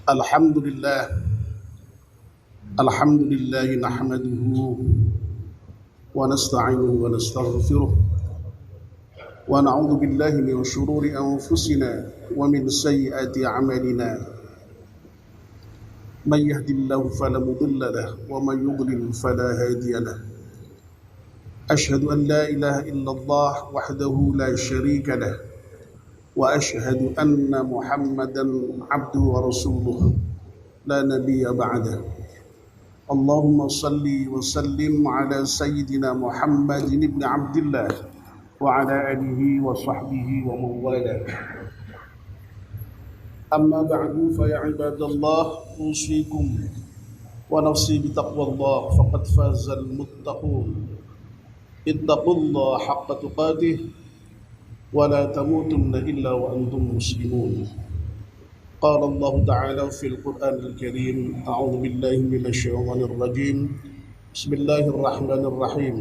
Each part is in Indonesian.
Alhamdulillah, Alhamdulillah nahmaduhu wa nasta'inuhu wa nastaghfiruh wa na'udzu billahi min shururi anfusina wa min sayyiati a'malina. Man yahdihillahu fala mudilla lahu wa man yudlil fala hadiya lahu. Ashhadu an la ilaha illallah wahdahu la syarika lahu wa ashhadu anna Muhammadan 'abduhu wa rasuluh la nabiyya ba'dahu. Allahumma salli wa sallim ala sayyidina Muhammadin ibn Abdillah wa ala alihi wa sahbihi wa man walah. Amma ba'du fa ya ibadallah, usikum wa nafsi bi taqwallah faqad fazal muttaqun. Ittaqullaha haqqa tuqatih wa la tamutunna illa wa antum muslimun. قال الله تعالى في القرآن الكريم: أعوذ بالله من الشيطان الرجيم بسم الله الرحمن الرحيم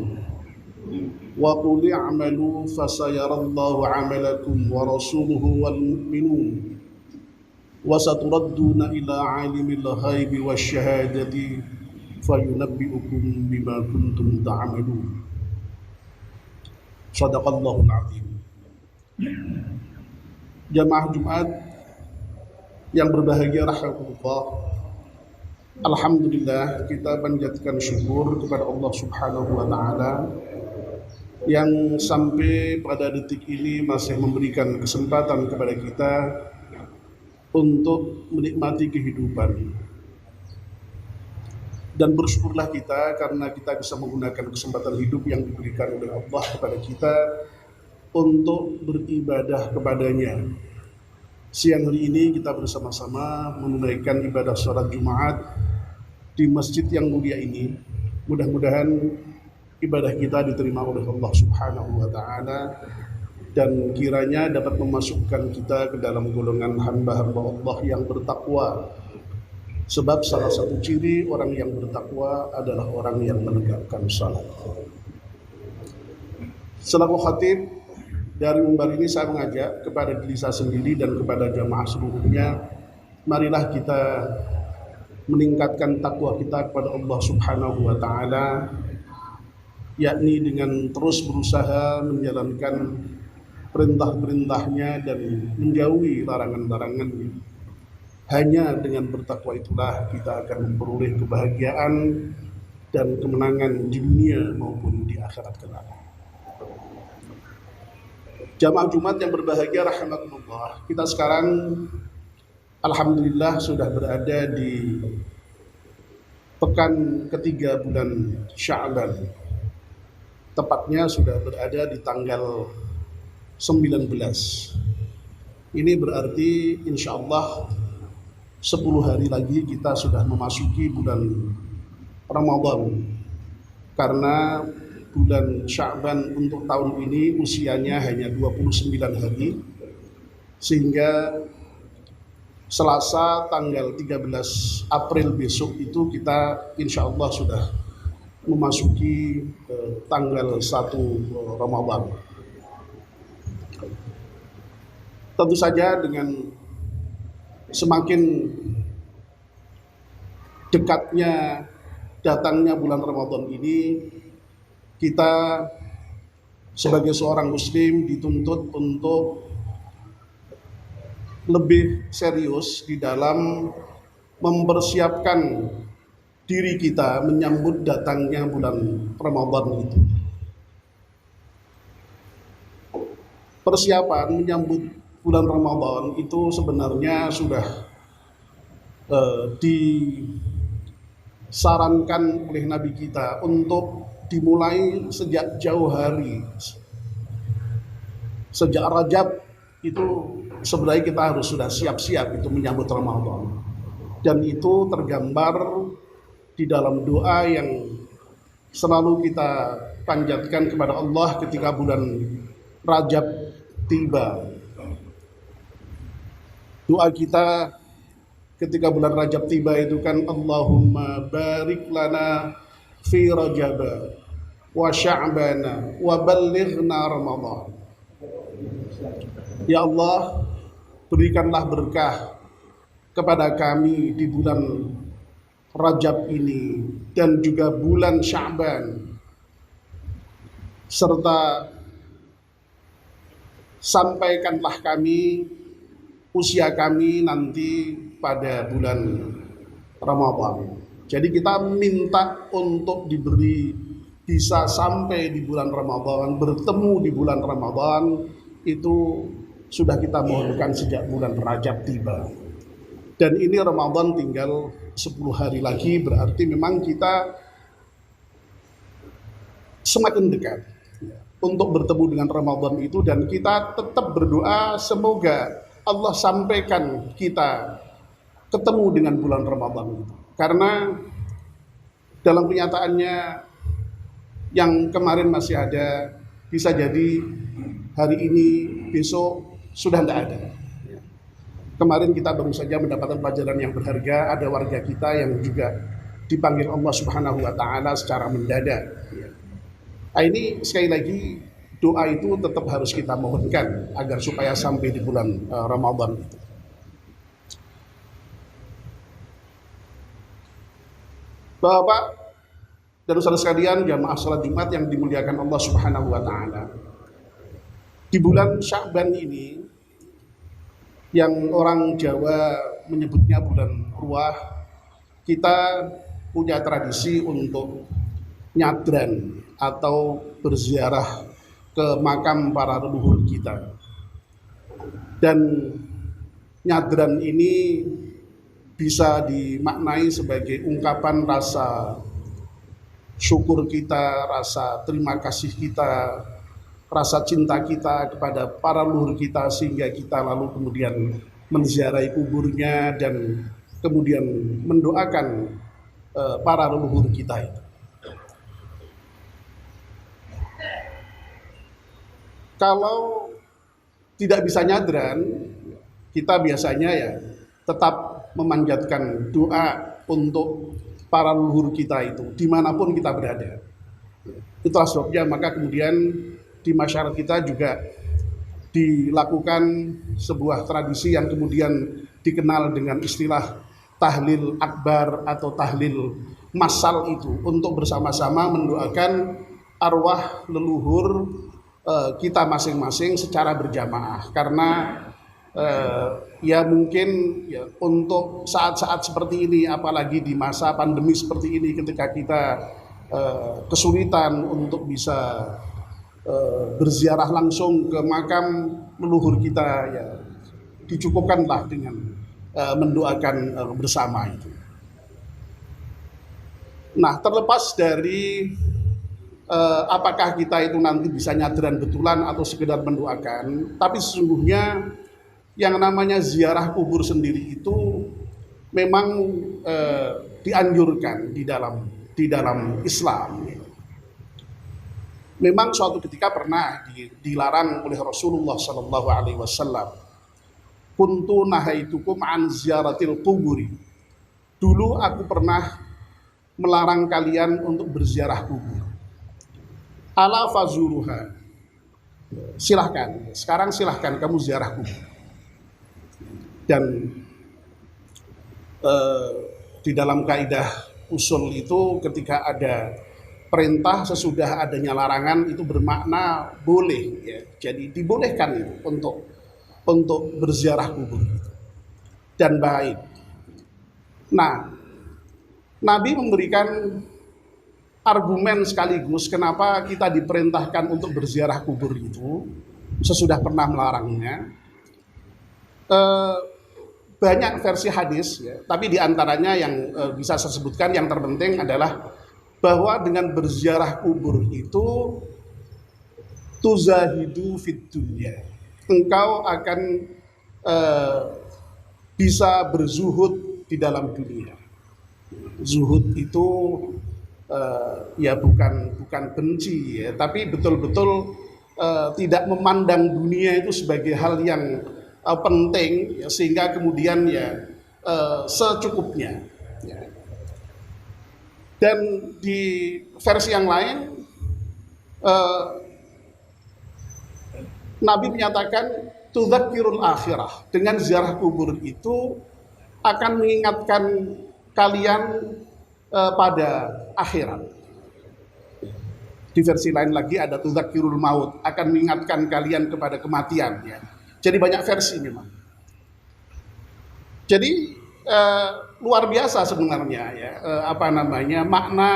وقل اعملوا فسيرى الله عملكم ورسوله والمؤمنون وستردون إلى عالم الغيب والشهادة فينبئكم بما كنتم تعملون. صدق الله العظيم. Jamaah Jumat yang berbahagia rahmatullah, alhamdulillah kita panjatkan syukur kepada Allah Subhanahu wa taala yang sampai pada detik ini masih memberikan kesempatan kepada kita untuk menikmati kehidupan. Dan bersyukurlah kita karena kita bisa menggunakan kesempatan hidup yang diberikan oleh Allah kepada kita untuk beribadah kepadanya. Siang hari ini kita bersama-sama menunaikan ibadah sholat Jumat di masjid yang mulia ini. Mudah-mudahan ibadah kita diterima oleh Allah Subhanahu wa taala dan kiranya dapat memasukkan kita ke dalam golongan hamba-hamba Allah yang bertakwa. Sebab salah satu ciri orang yang bertakwa adalah orang yang menegakkan salat. Selaku khatib dari mimbar ini, saya mengajak kepada diri saya sendiri dan kepada jamaah seluruhnya, marilah kita meningkatkan takwa kita kepada Allah Subhanahu wa taala, yakni dengan terus berusaha menjalankan perintah-perintahnya dan menjauhi larangan-larangannya. Hanya dengan bertakwa itulah kita akan memperoleh kebahagiaan dan kemenangan di dunia maupun di akhirat kelak. Jamaah Jumat yang berbahagia rahmatullah, kita sekarang alhamdulillah sudah berada di pekan ketiga bulan Sya'ban. Tepatnya sudah berada di tanggal 19. Ini berarti insya Allah 10 hari lagi kita sudah memasuki bulan Ramadan. Karena bulan Sya'ban untuk tahun ini usianya hanya 29 hari, sehingga Selasa tanggal 13 April besok itu kita insya Allah sudah memasuki tanggal 1 Ramadan. Tentu saja dengan semakin dekatnya datangnya bulan Ramadan ini, kita sebagai seorang muslim dituntut untuk lebih serius di dalam mempersiapkan diri kita menyambut datangnya bulan Ramadan itu. Persiapan menyambut bulan Ramadan itu sebenarnya sudah disarankan oleh Nabi kita untuk dimulai sejak jauh hari. Sejak Rajab itu sebenarnya kita harus sudah siap-siap itu menyambut Ramadan. Dan itu tergambar di dalam doa yang selalu kita panjatkan kepada Allah ketika bulan Rajab tiba. Doa kita ketika bulan Rajab tiba itu kan, Allahumma barik lana fi Rajab wa Sya'bana wa ballighna Ramadan. Ya Allah, berikanlah berkah kepada kami di bulan Rajab ini dan juga bulan Sya'ban, serta sampaikanlah kami usia kami nanti pada bulan Ramadan. Jadi kita minta untuk diberi bisa sampai di bulan Ramadan, bertemu di bulan Ramadan, itu sudah kita mohonkan sejak bulan Rajab tiba. Dan ini Ramadan tinggal 10 hari lagi, berarti memang kita semakin dekat untuk bertemu dengan Ramadan itu, dan kita tetap berdoa semoga Allah sampaikan kita ketemu dengan bulan Ramadan itu. Karena dalam kenyataannya yang kemarin masih ada, bisa jadi hari ini, besok sudah tidak ada. Kemarin kita baru saja mendapatkan pelajaran yang berharga, ada warga kita yang juga dipanggil Allah Subhanahu wa Ta'ala secara mendadak. Nah, ini sekali lagi doa itu tetap harus kita mohonkan agar supaya sampai di bulan Ramadan itu. Bapak dan saudara sekalian, jamaah salat Jumat yang dimuliakan Allah Subhanahu wa Ta'ala, di bulan Sya'ban ini yang orang Jawa menyebutnya bulan ruah, kita punya tradisi untuk nyadran atau berziarah ke makam para leluhur kita. Dan nyadran ini bisa dimaknai sebagai ungkapan rasa syukur kita, rasa terima kasih kita, rasa cinta kita kepada para leluhur kita, sehingga kita lalu kemudian menziarahi kuburnya dan kemudian mendoakan para leluhur kita itu. Kalau tidak bisa nyadran, kita biasanya ya tetap memanjatkan doa untuk para leluhur kita itu dimanapun kita berada. Itulah sebabnya maka kemudian di masyarakat kita juga dilakukan sebuah tradisi yang kemudian dikenal dengan istilah tahlil akbar atau tahlil massal, itu untuk bersama-sama mendoakan arwah leluhur kita masing-masing secara berjamaah. Karena ya mungkin ya, untuk saat-saat seperti ini, apalagi di masa pandemi seperti ini, ketika kita kesulitan untuk bisa berziarah langsung ke makam leluhur kita, ya dicukupkanlah dengan mendoakan bersama itu. Nah, terlepas dari apakah kita itu nanti bisa nyadran betulan atau sekedar mendoakan, tapi sesungguhnya yang namanya ziarah kubur sendiri itu memang dianjurkan di dalam Islam. Memang suatu ketika pernah dilarang oleh Rasulullah Shallallahu Alaihi Wasallam. Kuntu nahaitukum an ziyaratil kuburi. Dulu aku pernah melarang kalian untuk berziarah kubur. Ala fazuruha. Silahkan, sekarang silahkan kamu ziarah kubur. Dan di dalam kaidah usul itu, ketika ada perintah sesudah adanya larangan, itu bermakna boleh, ya. Jadi dibolehkan itu untuk berziarah kubur itu, dan baik. Nah, Nabi memberikan argumen sekaligus kenapa kita diperintahkan untuk berziarah kubur itu sesudah pernah melarangnya. Banyak versi hadis, ya, tapi diantaranya yang bisa saya sebutkan yang terpenting adalah bahwa dengan berziarah kubur itu tuzahidu fid dunya, engkau akan bisa berzuhud di dalam dunia. Zuhud itu ya bukan benci, ya, tapi betul-betul tidak memandang dunia itu sebagai hal yang penting, ya, sehingga kemudian ya secukupnya, ya. Dan di versi yang lain Nabi menyatakan tudzakirul akhirah, dengan ziarah kubur itu akan mengingatkan kalian pada akhirat. Di versi lain lagi ada tudzakirul maut, akan mengingatkan kalian kepada kematian. Ya. Jadi banyak versi memang. Jadi luar biasa sebenarnya ya, makna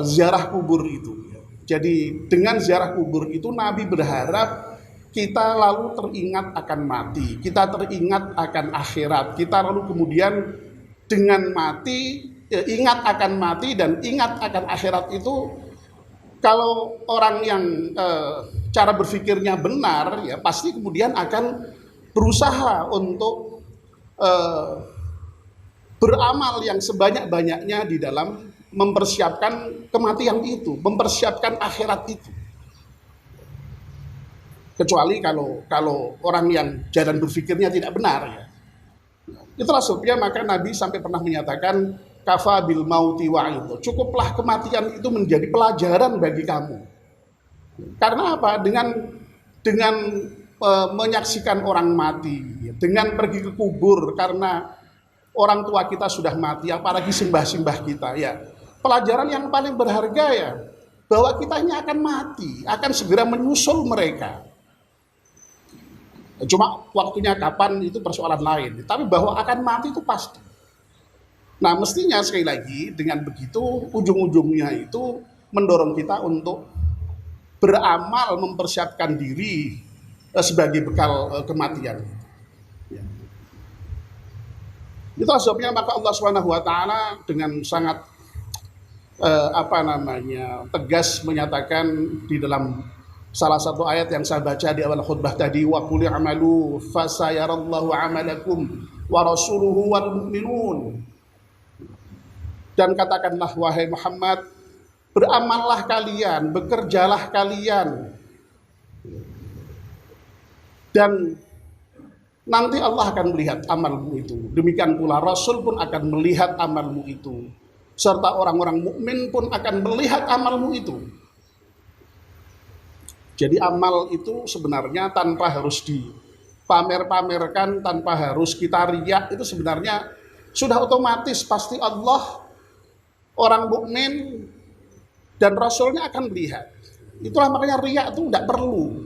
ziarah kubur itu. Jadi dengan ziarah kubur itu Nabi berharap kita lalu teringat akan mati, kita teringat akan akhirat, kita lalu kemudian dengan mati, ingat akan mati dan ingat akan akhirat itu. Kalau orang yang cara berpikirnya benar, ya pasti kemudian akan berusaha untuk beramal yang sebanyak-banyaknya di dalam mempersiapkan kematian itu, mempersiapkan akhirat itu. Kecuali kalau orang yang jalan berpikirnya tidak benar, ya. Itulah sebabnya maka Nabi sampai pernah menyatakan kafa bil mauti wa'idho, cukuplah kematian itu menjadi pelajaran bagi kamu. Karena apa? Dengan menyaksikan orang mati, dengan pergi ke kubur karena orang tua kita sudah mati, apalagi simbah-simbah kita, ya. Pelajaran yang paling berharga ya, bahwa kita ini akan mati, akan segera menyusul mereka. Cuma waktunya kapan itu persoalan lain, tapi bahwa akan mati itu pasti. Nah mestinya sekali lagi dengan begitu ujung-ujungnya itu mendorong kita untuk beramal mempersiapkan diri sebagai bekal kematian. Ya. Itu sebabnya maka Allah Subhanahu wa taala dengan sangat tegas menyatakan di dalam salah satu ayat yang saya baca di awal khutbah tadi, wa qul i'malu fasayarallahu 'amalakum wa rasuluhu wal mu'minun. Dan katakanlah wahai Muhammad, beramallah kalian, bekerjalah kalian. Dan nanti Allah akan melihat amalmu itu. Demikian pula Rasul pun akan melihat amalmu itu. Serta orang-orang mukmin pun akan melihat amalmu itu. Jadi amal itu sebenarnya tanpa harus dipamer-pamerkan, tanpa harus kita riak, itu sebenarnya sudah otomatis pasti Allah, orang mukmin dan Rasulnya akan melihat. Itulah makanya riak itu tidak perlu.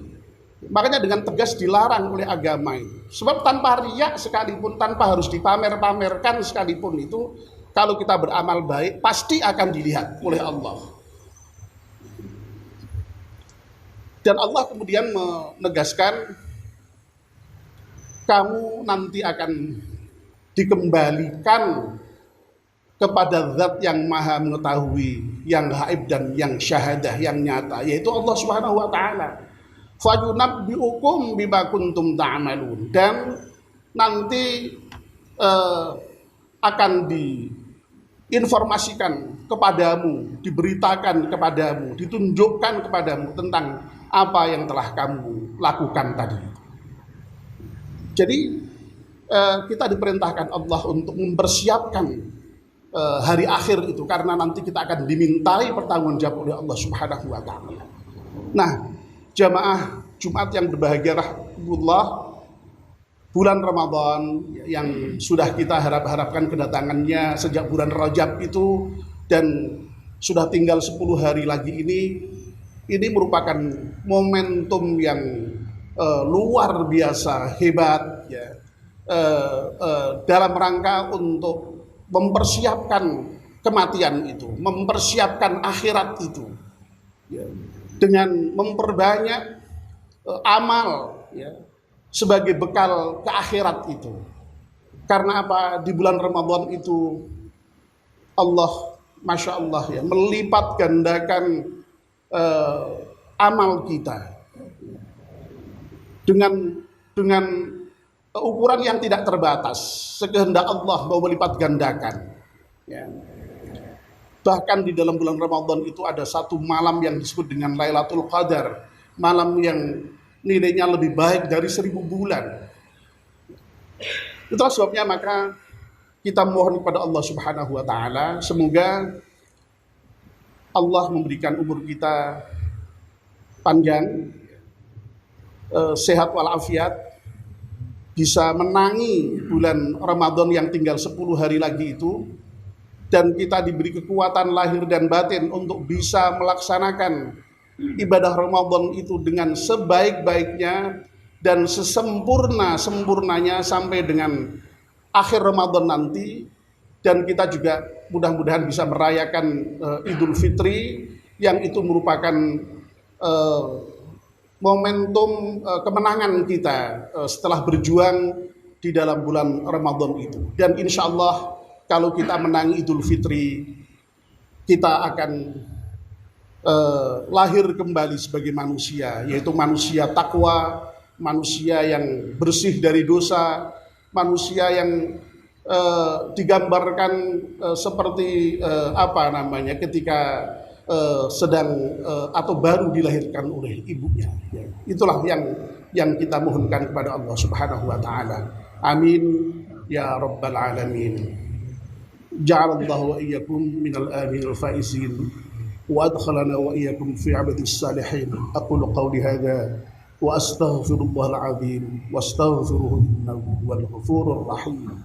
Makanya dengan tegas dilarang oleh agama ini. Sebab tanpa riak sekalipun, tanpa harus dipamer-pamerkan sekalipun itu, kalau kita beramal baik pasti akan dilihat oleh Allah. Dan Allah kemudian menegaskan, kamu nanti akan dikembalikan kepada zat yang maha mengetahui, yang gaib dan yang syahadah, yang nyata, yaitu Allah Subhanahu wa ta'ala. Fayunabbi'ukum bima kuntum ta'malun. Dan nanti akan diinformasikan kepadamu, diberitakan kepadamu, ditunjukkan kepadamu tentang apa yang telah kamu lakukan tadi. Jadi kita diperintahkan Allah untuk mempersiapkan hari akhir itu, karena nanti kita akan dimintai pertanggungjawab oleh Allah Subhanahu wa taala. Nah, jamaah Jumat yang berbahagia rahmatullah, bulan Ramadan yang sudah kita harapkan kedatangannya sejak bulan Rajab itu, dan sudah tinggal 10 hari lagi ini merupakan momentum yang luar biasa hebat ya, dalam rangka untuk mempersiapkan kematian itu, mempersiapkan akhirat itu ya, dengan memperbanyak amal ya, sebagai bekal ke akhirat itu. Karena apa? Di bulan Ramadan itu Allah, Masya Allah ya, melipat gandakan amal kita dengan ukuran yang tidak terbatas. Sekehendak Allah mau melipat gandakan ya. Bahkan di dalam bulan Ramadan itu ada satu malam yang disebut dengan Lailatul Qadar, malam yang nilainya lebih baik dari 1000 bulan. Itulah sebabnya maka kita mohon kepada Allah Subhanahu wa taala, semoga Allah memberikan umur kita panjang, sehat walafiat, bisa menangi bulan Ramadan yang tinggal 10 hari lagi itu, dan kita diberi kekuatan lahir dan batin untuk bisa melaksanakan ibadah Ramadan itu dengan sebaik-baiknya dan sesempurna-sempurnanya sampai dengan akhir Ramadan nanti. Dan kita juga mudah-mudahan bisa merayakan Idul Fitri yang itu merupakan momentum kemenangan kita setelah berjuang di dalam bulan Ramadan itu. Dan insya Allah kalau kita menangi Idul Fitri, kita akan lahir kembali sebagai manusia, yaitu manusia takwa, manusia yang bersih dari dosa, manusia yang digambarkan seperti ketika sedang atau baru dilahirkan oleh ibunya. Ya. Itulah yang kita mohonkan kepada Allah Subhanahu wa taala. Amin ya rabbal alamin. Ja'alallahu wa iyyakum minal aminil faizin wa adkhalana wa iyyakum fi 'ibadis salihin. Aqulu qawli hadza wa astaghfirullahal azim wa astaghfiruhu innahu huwal ghafurur rahim.